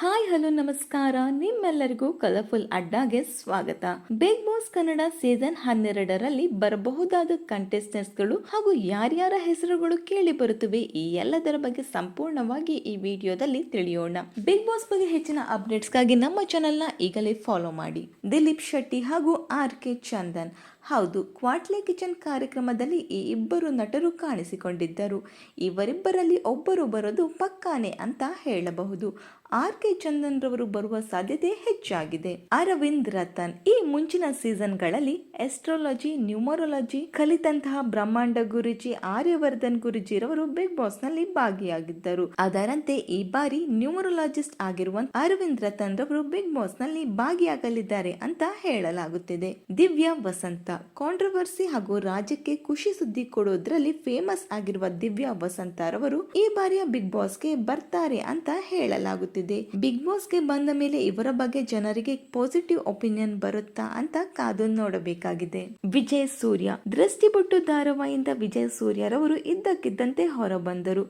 Hi hello ನಮಸ್ಕಾರ. ನಿಮ್ಮೆಲ್ಲರಿಗೂ colourful ಅಡ್ಡಾಗೆ ಸ್ವಾಗತ. ಬಿಗ್ ಬಾಸ್ ಕನ್ನಡ ಸೀಸನ್ 12ರಲ್ಲಿ ಬರಬಹುದಾದ ಕಂಟೆಸ್ಟೆಂಟ್ಸ್ಗಳು ಹಾಗೂ ಯಾರ್ಯಾರ ಹೆಸರುಗಳು ಕೇಳಿ ಬರುತ್ತವೆ, ಈ ಎಲ್ಲದರ ಬಗ್ಗೆ ಸಂಪೂರ್ಣವಾಗಿ ಈ ವಿಡಿಯೋದಲ್ಲಿ ತಿಳಿಯೋಣ. ಬಿಗ್ ಬಾಸ್ ಬಗ್ಗೆ ಹೆಚ್ಚಿನ ಅಪ್ಡೇಟ್ಸ್ಗಾಗಿ ನಮ್ಮ ಚಾನೆಲ್ನ ಈಗಲೇ ಫಾಲೋ ಮಾಡಿ. ದಿಲೀಪ್ ಶೆಟ್ಟಿ ಹಾಗೂ RK ಚಂದನ್. ಹೌದು, ಕ್ವಾಟ್ಲೆ ಕಿಚನ್ ಕಾರ್ಯಕ್ರಮದಲ್ಲಿ ಈ ಇಬ್ಬರು ನಟರು ಕಾಣಿಸಿಕೊಂಡಿದ್ದರು. ಇವರಿಬ್ಬರಲ್ಲಿ ಒಬ್ಬರು ಬರೋದು ಪಕ್ಕಾನೆ ಅಂತ ಹೇಳಬಹುದು. RK ಚಂದನ್ ರವರು ಬರುವ ಸಾಧ್ಯತೆ ಹೆಚ್ಚಾಗಿದೆ. ಅರವಿಂದ್ ರತನ್ ಈ ಮುಂಚಿನ ಸೀಸನ್ಗಳಲ್ಲಿ ಎಸ್ಟ್ರಾಲಜಿ, ನ್ಯೂಮರಾಲಜಿ ಕಲಿತಂತಹ ಬ್ರಹ್ಮಾಂಡ ಗುರುಜಿ ಆರ್ಯವರ್ಧನ್ ಗುರುಜಿ ರವರು ಬಿಗ್ ಬಾಸ್ ನಲ್ಲಿ ಭಾಗಿಯಾಗಿದ್ದರು. ಅದರಂತೆ ಈ ಬಾರಿ ನ್ಯೂಮರಾಲಜಿಸ್ಟ್ ಆಗಿರುವ ಅರವಿಂದ್ ರತನ್ ರವರು ಬಿಗ್ ಬಾಸ್ ನಲ್ಲಿ ಭಾಗಿಯಾಗಲಿದ್ದಾರೆ ಅಂತ ಹೇಳಲಾಗುತ್ತಿದೆ. ದಿವ್ಯಾ ವಸಂತ ಕಾಂಟ್ರವರ್ಸಿ ಹಾಗೂ ರಾಜ್ಯಕ್ಕೆ ಖುಷಿ ಸುದ್ದಿ ಕೊಡೋದ್ರಲ್ಲಿ ಫೇಮಸ್ ಆಗಿರುವ ದಿವ್ಯಾ ವಸಂತ ರವರು ಈ ಬಾರಿಯ ಬಿಗ್ ಬಾಸ್ಗೆ ಬರ್ತಾರೆ ಅಂತ ಹೇಳಲಾಗುತ್ತಿದೆ. ಬಿಗ್ ಬಾಸ್ಗೆ ಬಂದ ಮೇಲೆ ಇವರ ಬಗ್ಗೆ ಜನರಿಗೆ ಪಾಸಿಟಿವ್ ಒಪಿನಿಯನ್ ಬರುತ್ತಾ ಅಂತ ಕಾದು ನೋಡಬೇಕಾಗಿದೆ. ವಿಜಯ್ ಸೂರ್ಯ ದೃಷ್ಟಿಬೊಟ್ಟು ಧಾರಾವಾಹಿಯಿಂದ ವಿಜಯ್ ಸೂರ್ಯ ರವರು ಇದ್ದಕ್ಕಿದ್ದಂತೆ ಹೊರಬಂದರು.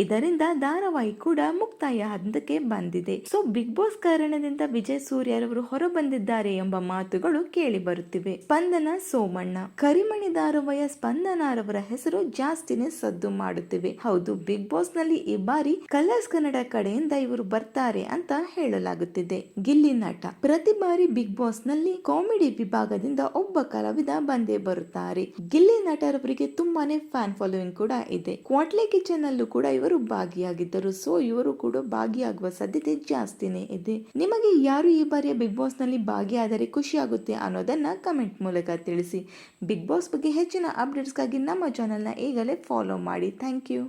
ಇದರಿಂದ ಧಾರಾವಾಹಿ ಕೂಡ ಮುಕ್ತಾಯ ಹಂತಕ್ಕೆ ಬಂದಿದೆ. ಸೊ ಬಿಗ್ ಬಾಸ್ ಕಾರಣದಿಂದ ವಿಜಯ್ ಸೂರ್ಯ ರವರು ಹೊರಬಂದಿದ್ದಾರೆ ಎಂಬ ಮಾತುಗಳು ಕೇಳಿ ಬರುತ್ತಿವೆ. ಸ್ಪಂದನ ಸೋಮಣ್ಣ ಕರಿಮಣಿ ಧಾರಾವಾಹಿಯ ಸ್ಪಂದನ ರವರ ಹೆಸರು ಜಾಸ್ತಿನೇ ಸದ್ದು ಮಾಡುತ್ತಿವೆ. ಹೌದು, ಬಿಗ್ ಬಾಸ್ ನಲ್ಲಿ ಈ ಬಾರಿ ಕಲರ್ಸ್ ಕನ್ನಡ ಕಡೆಯಿಂದ ಇವರು ಬರ್ತಾರೆ ಅಂತ ಹೇಳಲಾಗುತ್ತಿದೆ. ಗಿಲ್ಲಿ ನಟ ಪ್ರತಿ ಬಾರಿ ಬಿಗ್ ಬಾಸ್ ನಲ್ಲಿ ಕಾಮಿಡಿ ವಿಭಾಗದಿಂದ ಒಬ್ಬ ಕಲಾವಿದ ಬಂದೇ ಬರುತ್ತಾರೆ. ಗಿಲ್ಲಿ ನಟರವರಿಗೆ ತುಂಬಾನೇ ಫ್ಯಾನ್ ಫಾಲೋವಿಂಗ್ ಕೂಡ ಇದೆ. ಕ್ವಾಟ್ಲೆ ಕಿಚನ್ ಅಲ್ಲೂ ಕೂಡ ಇವರು ಭಾಗಿಯಾಗಿದ್ದರು. ಸೊ ಇವರು ಕೂಡ ಭಾಗಿಯಾಗುವ ಸಾಧ್ಯತೆ ಜಾಸ್ತಿನೇ ಇದೆ. ನಿಮಗೆ ಯಾರು ಈ ಬಾರಿಯ ಬಿಗ್ ಬಾಸ್ ನಲ್ಲಿ ಭಾಗಿಯಾದರೆ ಖುಷಿ ಆಗುತ್ತೆ ಅನ್ನೋದನ್ನ ಕಮೆಂಟ್ ಮೂಲಕ ತಿಳಿಸಿ. ಬಿಗ್ ಬಾಸ್ ಬಗ್ಗೆ ಹೆಚ್ಚಿನ ಅಪ್ಡೇಟ್ಸ್ಗಾಗಿ ನಮ್ಮ ಚಾನೆಲ್ನ ಈಗಲೇ ಫಾಲೋ ಮಾಡಿ. Thank you.